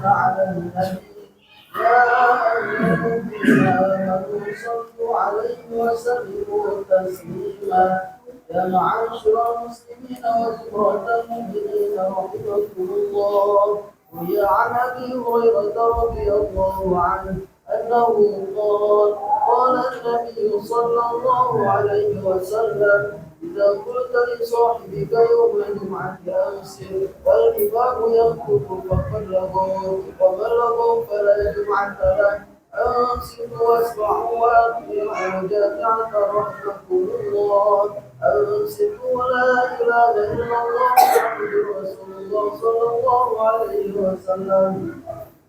على النبي يا أيها الذين آمنوا صلوا عليه وسلموا تسليما يا معاشر المسلمين وزمرة المؤمنين رحمكم الله. روي عن أبي هريرة رضي الله عنه أنه قال النبي صلى الله عليه وسلم إذا قلت لصاحبك يوم الجمعة أمسك والإمام يخطب فقد لغوا ومن لغوا فلا جمعة له أمسكوا واسمعوا وأطيعوا جميعا رحمكم الله. أمسكوا ولا إله إلا الله محمد رسول الله صلى الله عليه وسلم.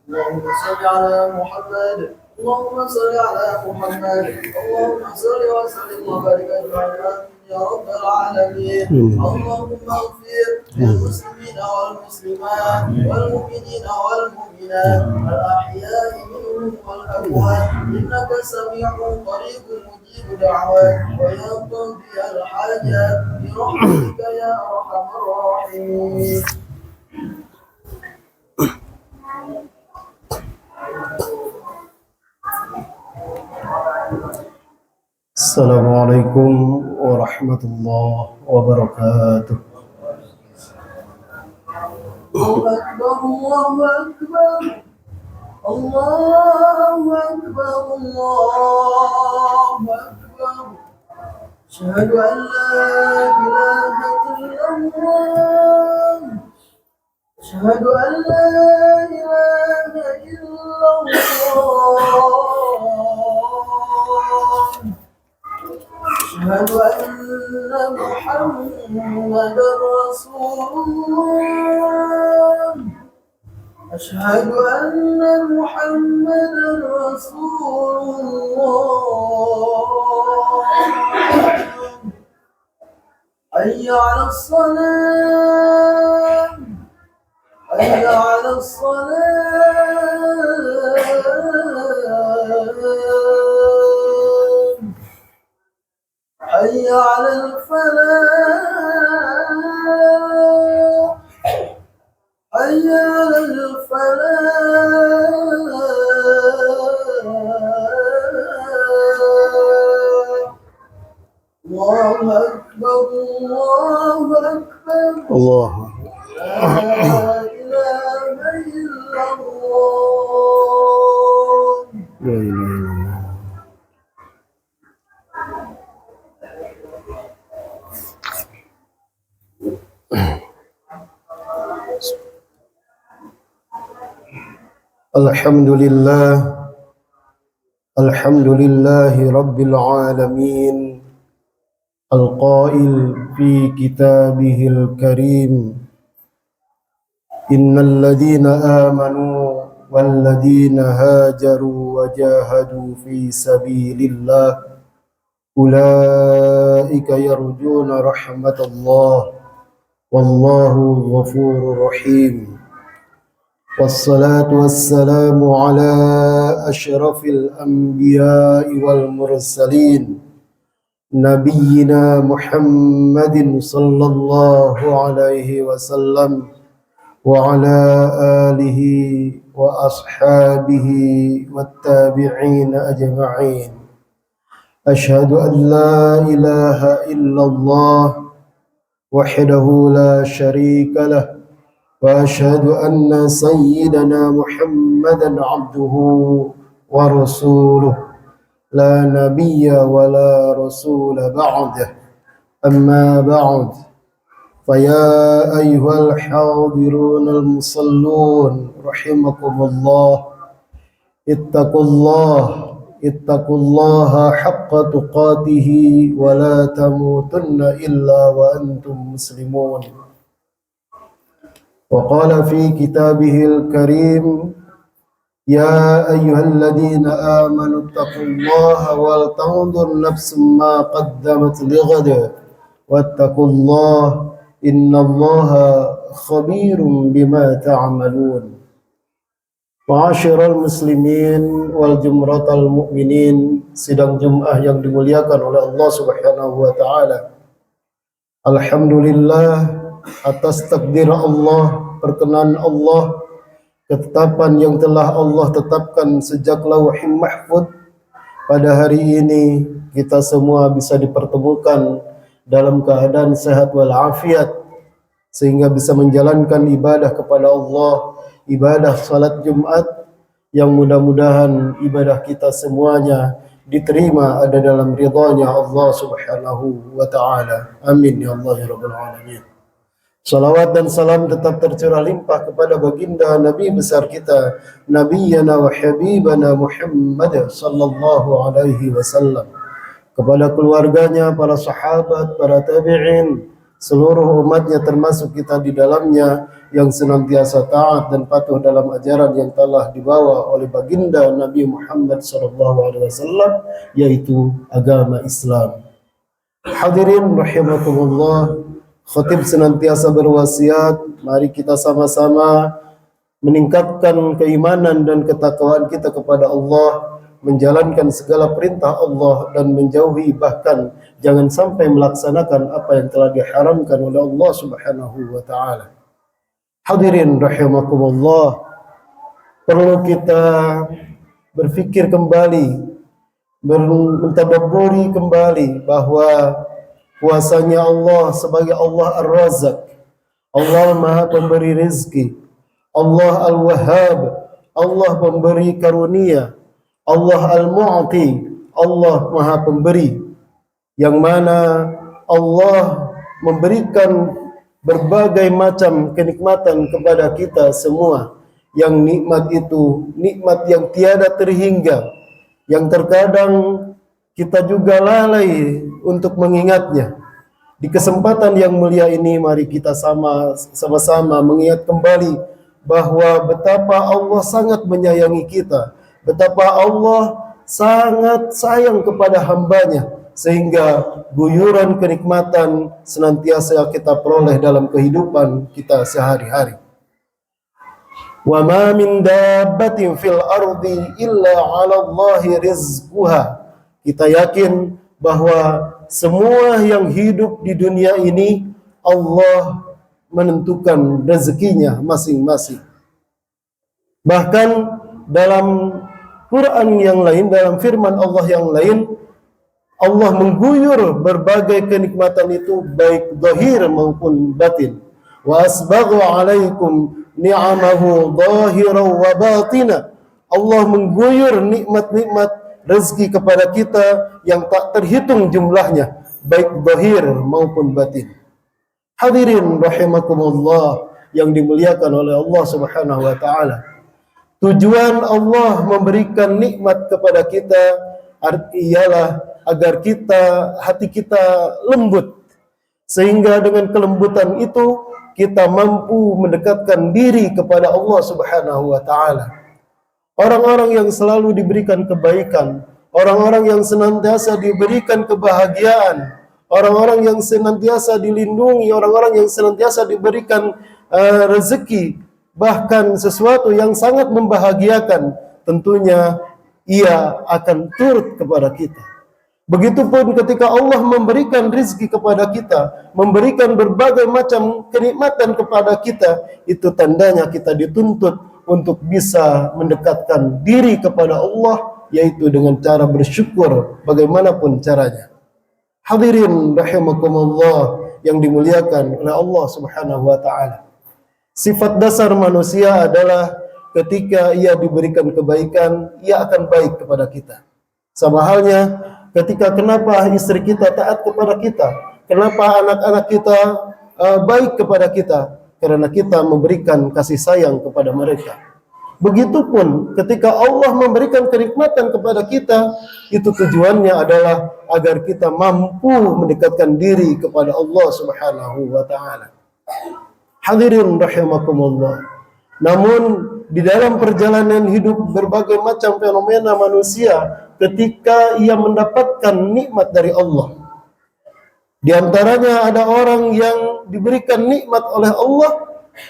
اللهم صل على محمد اللهم صل على محمد اللهم صل وسلم وبارك على يا رب العالمين. اللهم اغفر للمسلمين والمسلمات والمؤمنين والمؤمنات الأحياء منهم والأموات إنك سميع قريب مجيب دعوات ويقضي الحاجات برحمتك يا أرحم الراحمين. Assalamualaikum warahmatullahi wabarakatuh. الله أكبر الله أكبر الله أكبر الله أكبر. أشهد أن لا إله إلا الله أشهد أن لا إله إلا الله أشهد أن محمدا رسول الله أشهد أن محمدا رسول الله. حي على الصلاة حي على الصلاة حي على الفلاح حي على الفلاح. الله أكبر الله أكبر Allah. لا إله إلا الله. La ilaha illallah. Alhamdulillahi Rabbil Alamin. Al-Qail fi kitabihil karim. Innal ladhina amanu wal ladhina hajaru wa jahadu fi sabilillah ulaika yarjuna rahmatallah wallahu ghafurur rahim. Wassalatu wassalamu ala ashrafil anbiya'i wal mursalin nabiyyina Muhammadin sallallahu alaihi wasallam wa ala alihi wa ashabihi wattabi'in ajma'in. Ashhadu an la ilaha illallah wahdahu la sharika lah wa ashhadu anna sayyidana Muhammadan abduhu wa rasuluh la nabiyya wa la rasula ba'dah. Amma ba'd. فيا أيها الحاضرون المصلون رحمكم الله اتقوا الله حق تقاته ولا تموتن إلا وأنتم مسلمون. وقال في كتابه الكريم يا أيها الذين آمنوا اتقوا الله ولتنظر نفس ما قدمت لغد واتقوا الله Innallaha khabirum bima ta'malun. Ma'asyiral muslimin wal jumratal mu'minin, sidang Jumat yang dimuliakan oleh Allah Subhanahu wa taala. Alhamdulillah atas takdir Allah, perkenan Allah ketetapan yang telah Allah tetapkan sejak lauhim mahfud. Pada hari ini kita semua bisa dipertemukan dalam keadaan sehat walafiat sehingga bisa menjalankan ibadah kepada Allah, ibadah salat Jumat yang mudah-mudahan ibadah kita semuanya diterima ada dalam ridhanya Allah Subhanahu wa taala. Amin ya Allah ya rabbal alamin. Salawat dan salam tetap tercurah limpah kepada baginda Nabi besar kita, Nabiyana wa Habibana Muhammad sallallahu alaihi wasallam, kepada keluarganya, para sahabat, para tabi'in, seluruh umatnya termasuk kita di dalamnya yang senantiasa taat dan patuh dalam ajaran yang telah dibawa oleh baginda Nabi Muhammad sallallahu alaihi wasallam, yaitu agama Islam. Hadirin rahimakumullah, khatib senantiasa berwasiat, mari kita sama-sama meningkatkan keimanan dan ketakwaan kita kepada Allah, menjalankan segala perintah Allah dan menjauhi, bahkan jangan sampai melaksanakan apa yang telah diharamkan oleh Allah Subhanahu wa taala. Hadirin rahimakumullah, perlu kita berfikir kembali, mentadabburi kembali bahwa kuasanya Allah sebagai Allah Ar-Razzaq, Allah Maha Pemberi rezeki, Allah Al-Wahhab, Allah Pemberi karunia, Allah Al-Mu'ti, Allah Maha Pemberi, yang mana Allah memberikan berbagai macam kenikmatan kepada kita semua, yang nikmat itu nikmat yang tiada terhingga, yang terkadang kita juga lalai untuk mengingatnya. Di kesempatan yang mulia ini mari kita sama-sama mengingat kembali bahwa betapa Allah sangat menyayangi kita, betapa Allah sangat sayang kepada hambanya, sehingga guyuran kenikmatan senantiasa kita peroleh dalam kehidupan kita sehari-hari. Wa ma min dabbatin fil ardi illa 'ala Allahi rizquha. Kita yakin bahwa semua yang hidup di dunia ini Allah menentukan rezekinya masing-masing. Bahkan dalam Quran yang lain, dalam firman Allah yang lain, Allah mengguyur berbagai kenikmatan itu baik zahir maupun batin. Wa asbagha 'alaikum ni'amahu zahiran wa batina. Allah mengguyur nikmat-nikmat rezeki kepada kita yang tak terhitung jumlahnya, baik zahir maupun batin. Hadirin rahimakumullah yang dimuliakan oleh Allah Subhanahu wa taala. Tujuan Allah memberikan nikmat kepada kita ialah agar hati kita lembut, sehingga dengan kelembutan itu kita mampu mendekatkan diri kepada Allah Subhanahu wa taala. Orang-orang yang selalu diberikan kebaikan, orang-orang yang senantiasa diberikan kebahagiaan, orang-orang yang senantiasa dilindungi, orang-orang yang senantiasa diberikan rezeki, bahkan sesuatu yang sangat membahagiakan, tentunya ia akan turut kepada kita. Begitupun ketika Allah memberikan rezeki kepada kita, memberikan berbagai macam kenikmatan kepada kita, itu tandanya kita dituntut untuk bisa mendekatkan diri kepada Allah, yaitu dengan cara bersyukur bagaimanapun caranya. Hadirin rahimakumullah yang dimuliakan oleh Allah Subhanahu wa taala. Sifat dasar manusia adalah ketika ia diberikan kebaikan, ia akan baik kepada kita. Sama halnya ketika kenapa istri kita taat kepada kita, kenapa anak-anak kita baik kepada kita, karena kita memberikan kasih sayang kepada mereka. Begitupun ketika Allah memberikan kenikmatan kepada kita, itu tujuannya adalah agar kita mampu mendekatkan diri kepada Allah Subhanahu wa taala. Hadirin rahimakumullah. Namun di dalam perjalanan hidup berbagai macam fenomena manusia ketika ia mendapatkan nikmat dari Allah. Di antaranya ada orang yang diberikan nikmat oleh Allah,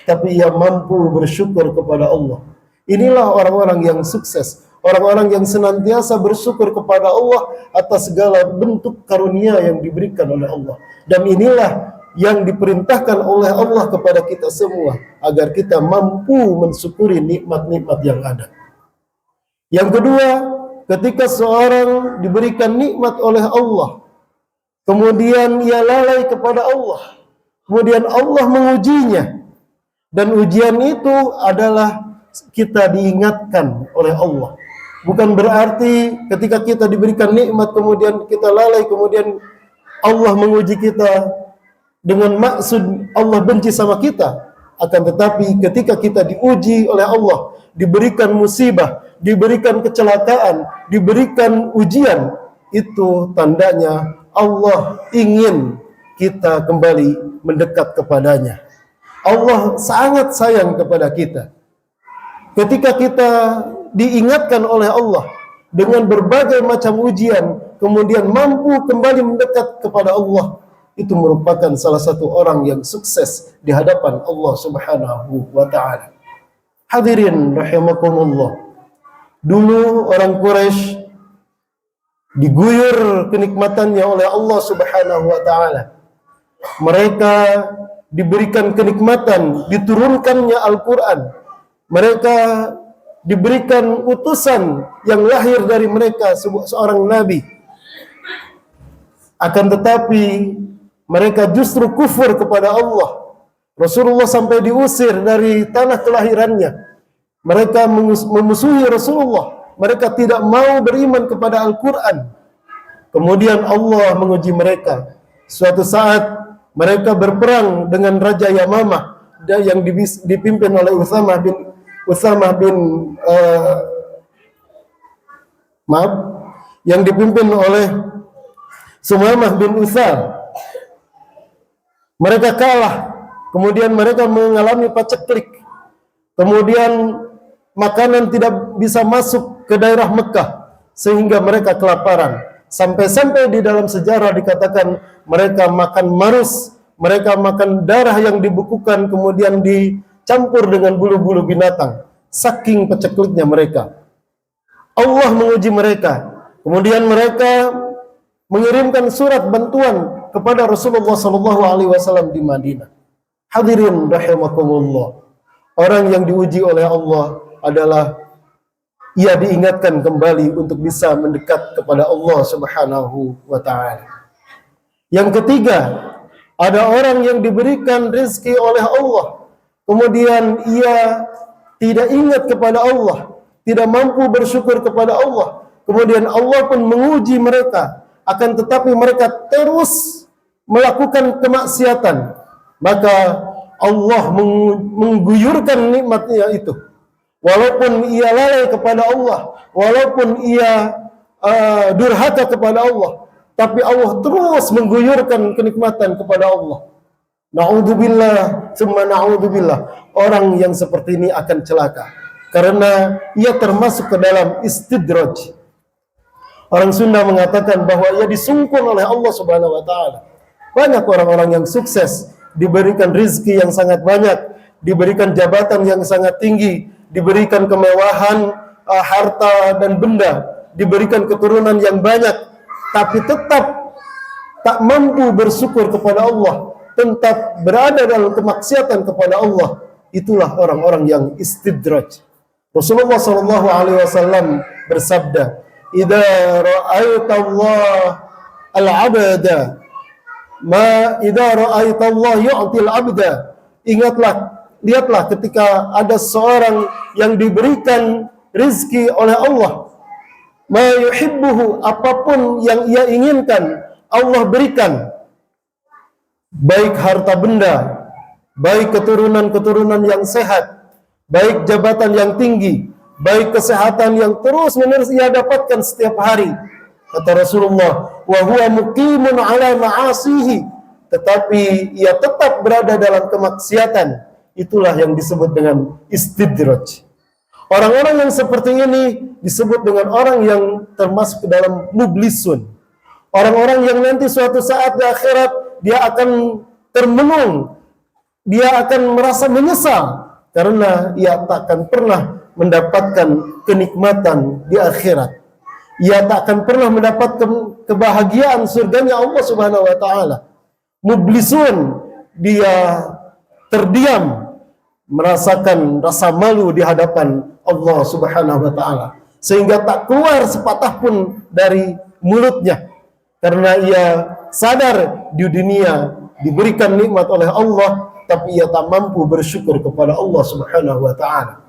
tapi ia mampu bersyukur kepada Allah. Inilah orang-orang yang sukses, orang-orang yang senantiasa bersyukur kepada Allah atas segala bentuk karunia yang diberikan oleh Allah. Dan inilah yang diperintahkan oleh Allah kepada kita semua agar kita mampu mensyukuri nikmat-nikmat yang ada. Yang kedua, ketika seorang diberikan nikmat oleh Allah, kemudian ia lalai kepada Allah, kemudian Allah mengujinya, dan ujian itu adalah kita diingatkan oleh Allah. Bukan berarti ketika kita diberikan nikmat kemudian kita lalai, kemudian Allah menguji kita dengan maksud Allah benci sama kita. Akan tetapi ketika kita diuji oleh Allah, diberikan musibah, diberikan kecelakaan, diberikan ujian, itu tandanya Allah ingin kita kembali mendekat kepadanya. Allah sangat sayang kepada kita. Ketika kita diingatkan oleh Allah dengan berbagai macam ujian, kemudian mampu kembali mendekat kepada Allah, itu merupakan salah satu orang yang sukses di hadapan Allah Subhanahu wa ta'ala. Hadirin rahimakumullah. Dulu orang Quraisy diguyur kenikmatannya oleh Allah Subhanahu wa ta'ala. Mereka diberikan kenikmatan, diturunkannya Al-Quran. Mereka diberikan utusan yang lahir dari mereka, seorang nabi. Akan tetapi mereka justru kufur kepada Allah. Rasulullah sampai diusir dari tanah kelahirannya. Mereka memusuhi Rasulullah. Mereka tidak mau beriman kepada Al-Quran. Kemudian Allah menguji mereka. Suatu saat mereka berperang dengan Raja Yamamah yang dipimpin oleh yang dipimpin oleh Sumamah bin Utsal. Mereka kalah, kemudian mereka mengalami paceklik. Kemudian makanan tidak bisa masuk ke daerah Mekah sehingga mereka kelaparan. Sampai-sampai di dalam sejarah dikatakan mereka makan marus, mereka makan darah yang dibekukan kemudian dicampur dengan bulu-bulu binatang. Saking pacekliknya mereka. Allah menguji mereka. Kemudian mereka mengirimkan surat bantuan kepada Rasulullah SAW di Madinah. Hadirin rahimakumullah. Orang yang diuji oleh Allah adalah ia diingatkan kembali untuk bisa mendekat kepada Allah Subhanahu wa ta'ala. Yang ketiga, ada orang yang diberikan rezeki oleh Allah, kemudian ia tidak ingat kepada Allah, tidak mampu bersyukur kepada Allah, kemudian Allah pun menguji mereka, akan tetapi mereka terus melakukan kemaksiatan, maka Allah mengguyurkan nikmatnya itu. Walaupun ia lalai kepada Allah, walaupun ia durhaka kepada Allah, tapi Allah terus mengguyurkan kenikmatan kepada Allah. Na'udzubillah, summa na'udzubillah. Orang yang seperti ini akan celaka karena ia termasuk ke dalam istidraj. Orang Sunda mengatakan bahwa ia disungkung oleh Allah Subhanahu wa ta'ala. Banyak orang-orang yang sukses, diberikan rizki yang sangat banyak, diberikan jabatan yang sangat tinggi, diberikan kemewahan, harta dan benda, diberikan keturunan yang banyak, tapi tetap tak mampu bersyukur kepada Allah, tetap berada dalam kemaksiatan kepada Allah. Itulah orang-orang yang istidraj. Rasulullah SAW bersabda, "Idza ra'aita Allah al-'abda idza ra'aita Allah yu'til 'abda." Lihatlah ketika ada seorang yang diberikan rizki oleh Allah, ma yuhibbuhu, apapun yang ia inginkan Allah berikan, baik harta benda, baik keturunan-keturunan yang sehat, baik jabatan yang tinggi, baik kesehatan yang terus-menerus ia dapatkan setiap hari. Kata Rasulullah, wa huwa muqimun ala ma'asihi, tetapi ia tetap berada dalam kemaksiatan. Itulah yang disebut dengan istidraj. Orang-orang yang seperti ini disebut dengan orang yang termasuk ke dalam mublisun. Orang-orang yang nanti suatu saat di akhirat dia akan termenung, dia akan merasa menyesal karena ia tak akan pernah mendapatkan kenikmatan di akhirat. Ia tak akan pernah mendapatkan kebahagiaan surganya Allah Subhanahu wa ta'ala. Mublisun, dia terdiam merasakan rasa malu di hadapan Allah Subhanahu wa taala sehingga tak keluar sepatah pun dari mulutnya karena ia sadar di dunia diberikan nikmat oleh Allah tapi ia tak mampu bersyukur kepada Allah Subhanahu wa taala.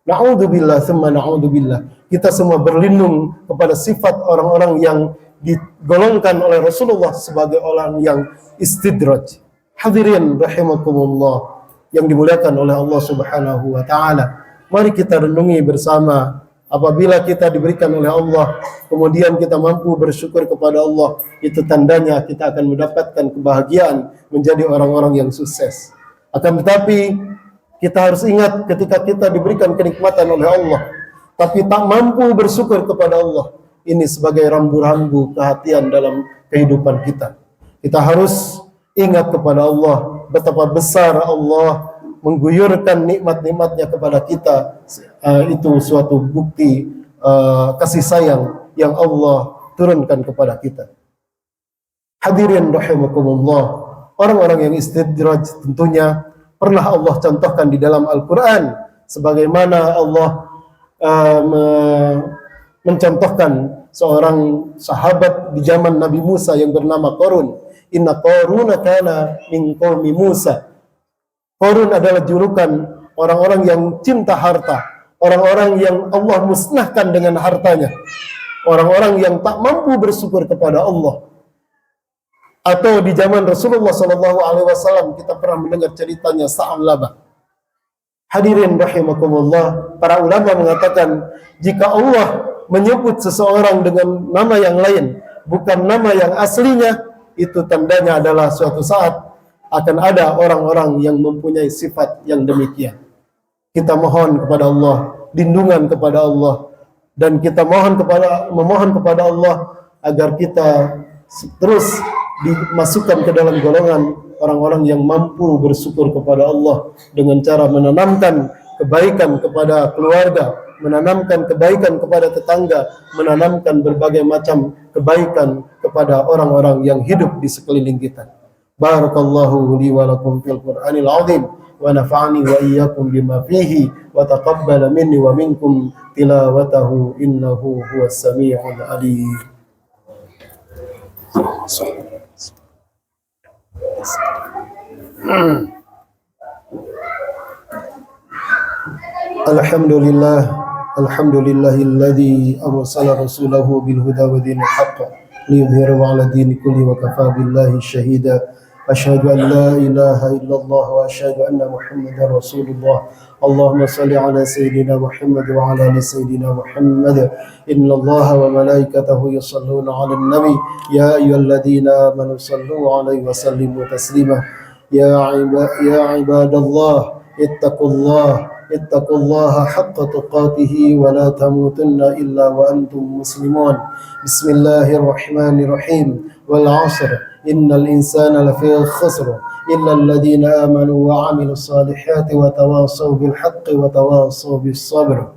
Na'udzubillah tsumma na'udzubillah. Kita semua berlindung kepada sifat orang-orang yang digolongkan oleh Rasulullah sebagai orang yang istidraj. Hadirin rahimakumullah yang dimuliakan oleh Allah Subhanahu wa taala. Mari kita renungi bersama apabila kita diberikan oleh Allah kemudian kita mampu bersyukur kepada Allah, itu tandanya kita akan mendapatkan kebahagiaan menjadi orang-orang yang sukses. Akan tetapi kita harus ingat ketika kita diberikan kenikmatan oleh Allah tapi tak mampu bersyukur kepada Allah, ini sebagai rambu-rambu kehatian dalam kehidupan kita. Kita harus ingat kepada Allah, betapa besar Allah mengguyurkan nikmat-nikmatnya kepada kita. Itu suatu bukti kasih sayang yang Allah turunkan kepada kita. Hadirin rahimakumullah, orang-orang yang istidraj tentunya pernah Allah contohkan di dalam Al-Quran, sebagaimana Allah mencontohkan seorang sahabat di zaman Nabi Musa yang bernama Qarun. Inna Qaruna kana min qaumi Musa. Qarun adalah julukan orang-orang yang cinta harta, orang-orang yang Allah musnahkan dengan hartanya, orang-orang yang tak mampu bersyukur kepada Allah. Atau di zaman Rasulullah SAW kita pernah mendengar ceritanya Sa'labah. Hadirin rahimakumullah, para ulama mengatakan jika Allah menyebut seseorang dengan nama yang lain, bukan nama yang aslinya, itu tandanya adalah suatu saat akan ada orang-orang yang mempunyai sifat yang demikian. Kita mohon kepada Allah, lindungan kepada Allah, dan kita memohon kepada Allah agar kita terus dimasukkan ke dalam golongan orang-orang yang mampu bersyukur kepada Allah dengan cara menanamkan kebaikan kepada keluarga, menanamkan kebaikan kepada tetangga, menanamkan berbagai macam kebaikan kepada orang-orang yang hidup di sekeliling kita. Barakallahu li wa lakum fil Qur'anil azim wa nafa'ani wa iyyakum bima fihi wa taqabbala minni wa minkum tilawatahu innahu huwas sami'ul alim. Alhamdulillah, alhamdulillahilladzi arsala rasulahu bil huda wa dinil haqq liyudhhirahu 'ala dini kulli wa kafa billahi shahida. Asyhadu an la ilaha illallah wa asyhadu anna Muhammadar Rasulullah. Allahumma salli ala sayyidina Muhammad wa ala ali sayyidina Muhammad. Innallaha wa malaikatahu yusalluna 'alan nabi ya ayyuhalladzina amanu sallu 'alaihi wa sallimu taslima. Ya ibadallah ittaqullaha haqqa tuqatih wa la tamutunna illa wa antum muslimun. Bismillahirrahmanirrahim. Wal 'asr innal insana lafi khusr illa alladhina amanu wa 'amilus salihati wa tawassaw bil haqqi wa tawassaw bis sabr.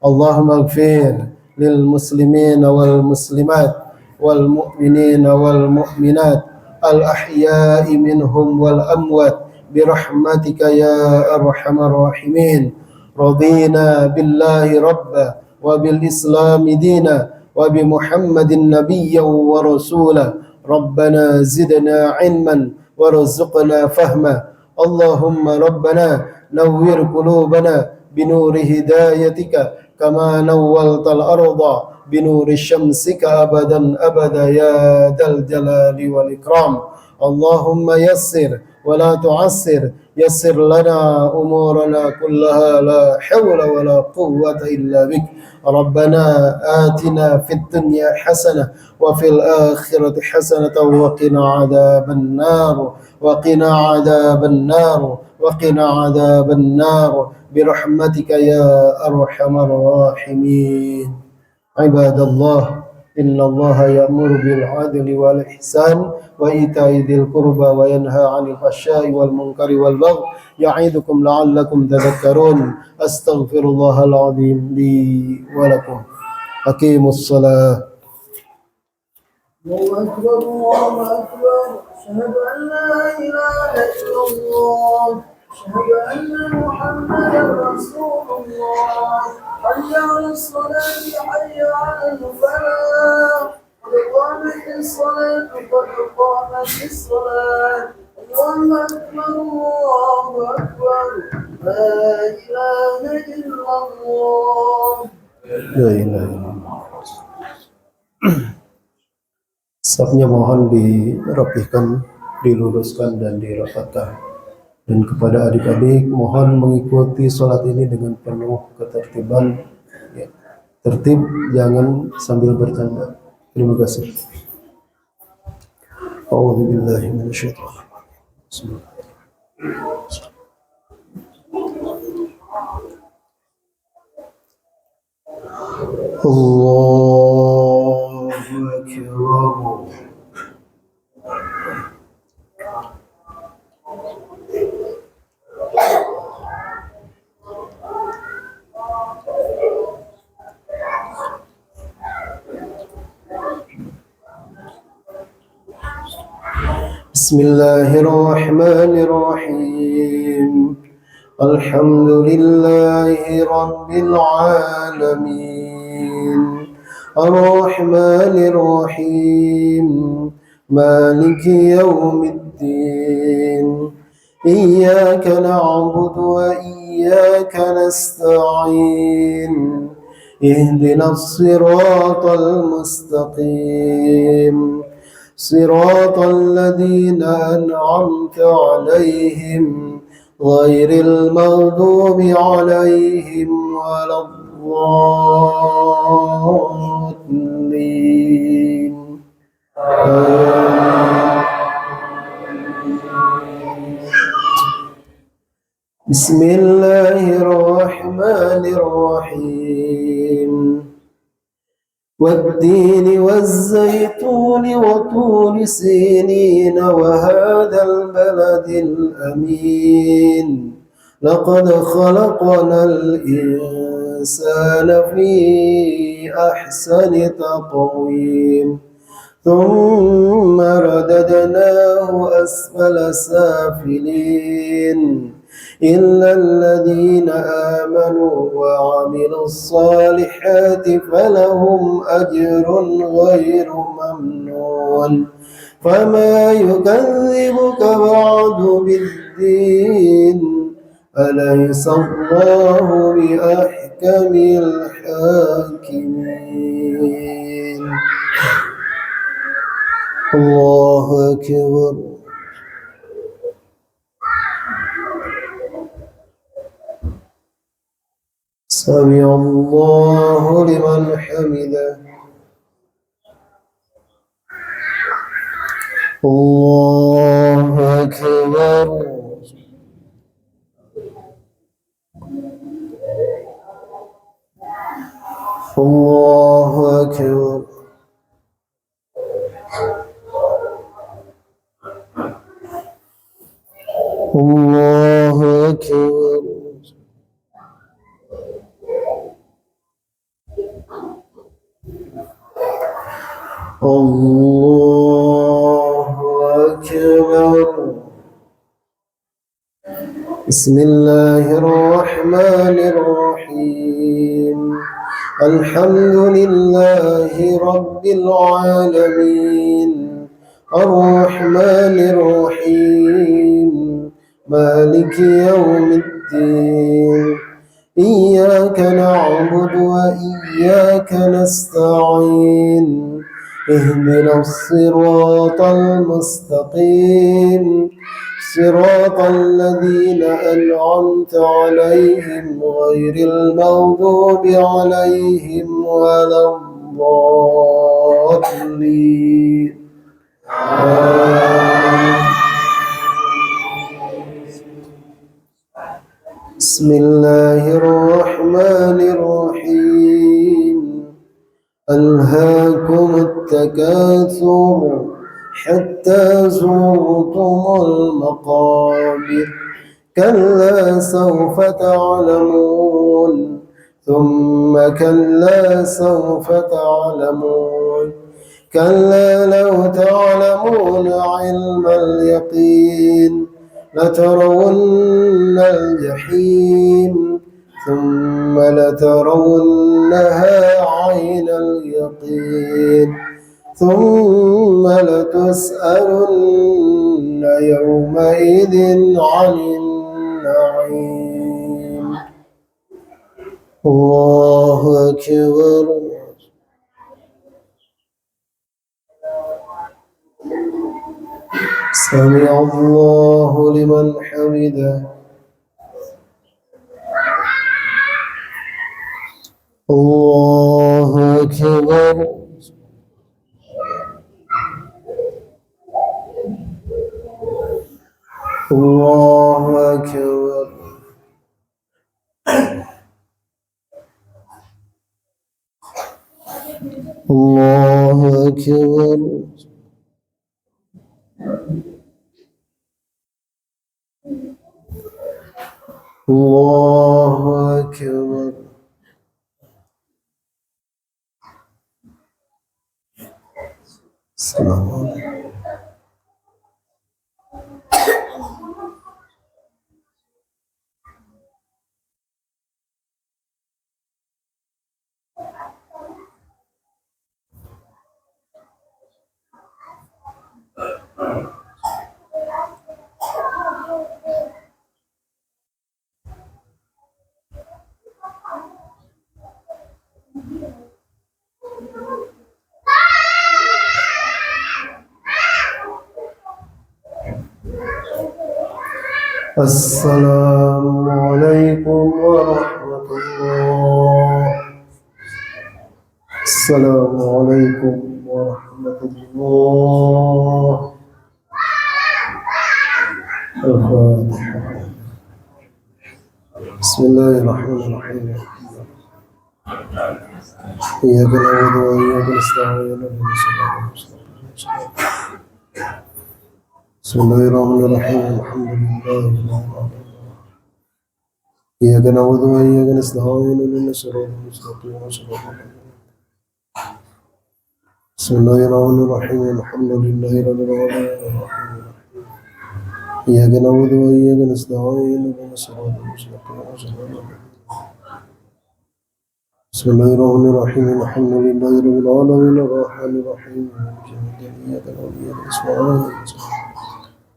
Allahumma ighfir lil muslimina wal muslimat wal mu'minina wal mu'minat al ahya'i minhum wal amwat birahmatika ya arhamar rahimin. Radina billahi rabba wa bil islami dina wa bi Muhammadin nabiyyan wa rasula. Rabbana zidna ilman warzuqna fahma. Allahumma rabbana nawwir qulubana binuri hidayatika kama nawwaltal arda binuri syamsika abadan abada ya dal jalali wal ikram. Allahumma yassir wa la tu'assir, yassir lana umurana kullaha, la hawla wa la quwwata illa bik. Rabbana atina fid dunya hasanah wa fil akhirati hasanah wa qina adzaban nar wa qina adzaban nar wa qina adzaban nar birahmatika ya arhamar rahimin. Ibadallah, innallaha ya'muru bil 'adli wal ihsan wa ita'i dzil qurba wa yanha 'anil fahsya'i wal munkari wal baghi ya'idukum la'allakum tadhakkarun. Astaghfirullahal 'azim li wa lakum. Aqimus shalah. الله أكبر الله أكبر أشهد أن لا إله إلا الله أشهد أن محمدا رسول الله حي على الصلاة حي على الفلاح قد قامت الصلاة قد قامت الصلاة الله أكبر الله أكبر لا إله إلا الله La ilaha illallah. Safnya mohon dirapihkan, diluruskan dan dirapatkan. Dan kepada adik-adik mohon mengikuti sholat ini dengan penuh ketertiban. Ya. Tertib, jangan sambil bercanda. Terima kasih. A'udzubillahi minasyaitonir rajim. Allahu Akbar. بسم الله الرحمن الرحيم الحمد لله رب العالمين الرحمن الرحيم مالك يوم الدين إياك نعبد وإياك نستعين اهدنا الصراط المستقيم صراط الذين أنعمت عليهم غير المغضوب عليهم ولا الضالين. بسم الله الرحمن الرحيم والتين والزيتون وطور سينين وهذا البلد الأمين لقد خلقنا الإنسان في أحسن تقويم ثم رددناه أسفل سافلين إلا الذين آمنوا وعملوا الصالحات فلهم أجر غير ممنون فما يكذبك بعد بالدين أليس الله بأحكم الحاكمين. الله أكبر. سمع الله لمن حمده. الله أكبر. الله أكبر. الله أكبر. الله أكبر. بسم الله الرحمن الرحيم الحمد لله رب العالمين الرحمن الرحيم مالك يوم الدين إياك نعبد وإياك نستعين اهدنا الصراط المستقيم صراط الذين أنعمت عليهم غير المغضوب عليهم ولا الضالين. بسم الله الرحمن الرحيم ألهاكم التكاثر حتى زرتم المقابر كلا سوف تعلمون ثم كلا سوف تعلمون كلا لو تعلمون علم اليقين لترون الجحيم ثم لترونها عين اليقين ثم لتسألن يومئذ عن النعيم. الله أكبر. سمع الله لمن حمده. الله أكبر. الله أكبر. الله أكبر. الله أكبر. السلام عليكم. السلام عليكم ورحمة الله. السلام عليكم ورحمة الله. الفاتحة. بسم الله الرحمن الرحيم. إياك نعبد وإياك نستعين اهدنا الصراط المستقيم. بسم الله الرحمن الرحيم. الحمد لله رب العالمين. إياك نعبد وإياك نستعين اهدنا الصراط المستقيم. بسم الله الرحمن الرحيم. الحمد لله رب العالمين. إياك نعبد وإياك نستعين اهدنا الصراط المستقيم. بسم الله الرحمن الرحيم. الحمد لله رب العالمين الرحمن الرحيم مالك يوم الدين إياك نعبد وإياك نستعين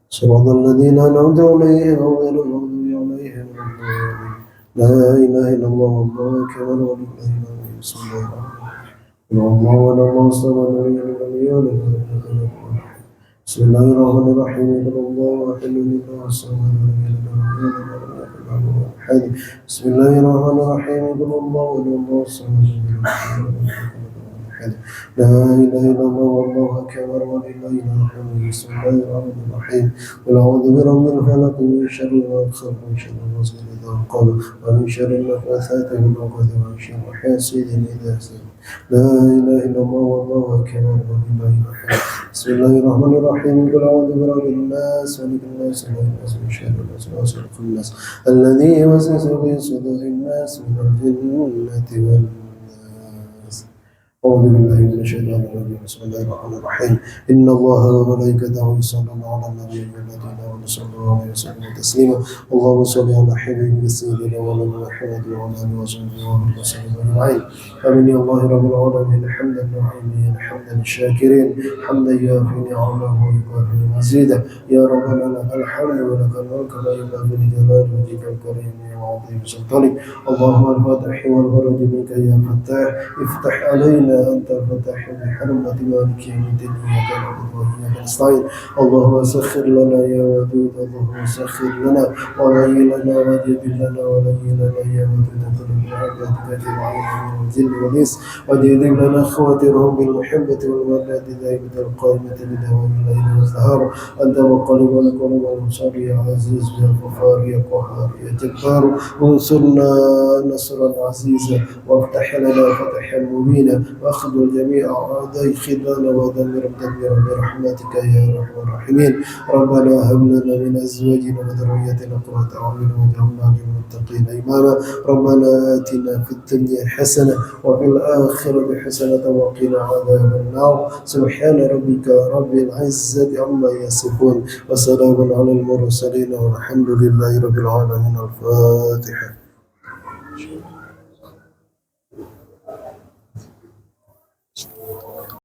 صراط الذين أنعمت عليهم غير المغضوب عليهم ولا الضالين. لا إله إلا الله والله أكبر ولله الحمد. بسم الله الرحمن الرحيم. الله الله الصمد لم يلد ولم يولد ولم يكن له كفوا أحد. بسم الله الرحمن الرحيم. قل الله أحد الله الصمد لم يلد ولم يولد ولم يكن له كفوا أحد. بسم الله الرحمن الرحيم. قل الله الله الصمد لم يلد ولم يولد ولم يكن له كفوا أحد. لا إله إلا الله والله أكبر ولله الحمد. بسم الله الرحمن الرحيم. قل أعوذ برب الفلق من شر ما خلق ومن شر غاسق إذا وقب ومن شر النفاثات في العقد ومن شر حاسد إذا حسد. لا إله إلا الله والله أكبر ولله الحمد. بسم الله الرحمن الرحيم. قل أعوذ برب الناس ملك الناس إله الناس من شر الناس وسوء الناس الذي يوسوس في صدور الناس من الجنة والناس. أعوذ بالله من الشيطان الرجيم. بسم الله الرحمن الرحيم. إن الله وملائكته يصلون على النبي الذين آمنوا صلوا عليه وسلموا تسليما. اللهم صل على حبيبك سيدنا ولنا محمد وعلى آله وصحبه وسلم أجمعين. آمين يا الله رب العالمين. حمدا نعيمين حمدا الشاكرين حمدا يوافي نعمه ويكافئ مزيدا. يا ربنا لك الحمد ولك الملك لا ينبغي لجلال وجهك الكريم وعظيم سلطانك. اللهم الفاتح والفرج منك يا فتاح. افتح علينا أنت الفتاح بحرمة مالك يوم الدين. إياك نعبد وإياك نستعين. اللهم سخر لنا يا ودود. اللهم سخر لنا ولين لنا وجد لنا ولين لنا يا ودود كل بعبادك أجمعين من الجن والإنس. وجد لنا خواترهم بالمحبة والمودة دائمة القائمة بدوام الليل والنهار. أنت مقلب القلوب والأبصار يا عزيز يا غفار يا قهار يا جبار انصرنا نصرا عزيزا وافتح لنا فتحا مبينا واخذل جميع أعداء خذلان ودمرهم تدميرا برحمتك يا أرحم الراحمين ربنا هب لنا من أزواجنا وذريتنا قرة أعين واجعلنا للمتقين إماما ربنا آتنا في الدنيا حسنة وفي الآخرة حسنة وقنا عذاب النار سبحان ربك رب العزة عما يصفون وسلام على المرسلين والحمد لله رب العالمين الفاتحة